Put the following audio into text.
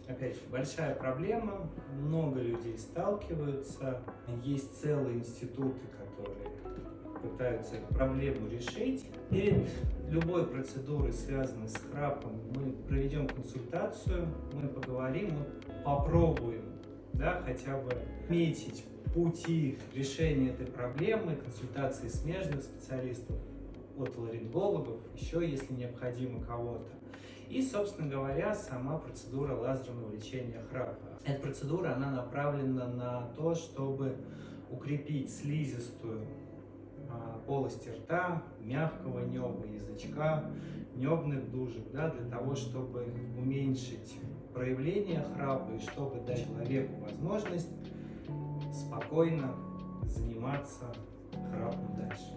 опять же, большая проблема, много людей сталкиваются, есть целые институты, которые пытаются эту проблему решить. Перед любой процедурой, связанной с храпом, мы проведем консультацию, мы поговорим, мы попробуем, да, хотя бы метить пути решения этой проблемы, консультации смежных специалистов, отоларингологов, еще если необходимо кого-то. И, собственно говоря, сама процедура лазерного лечения храпа. Эта процедура, она направлена на то, чтобы укрепить слизистую полости рта, мягкого неба, язычка, небных дужек, да, для того, чтобы уменьшить проявление храпа и чтобы дать человеку возможность спокойно заниматься храпом дальше.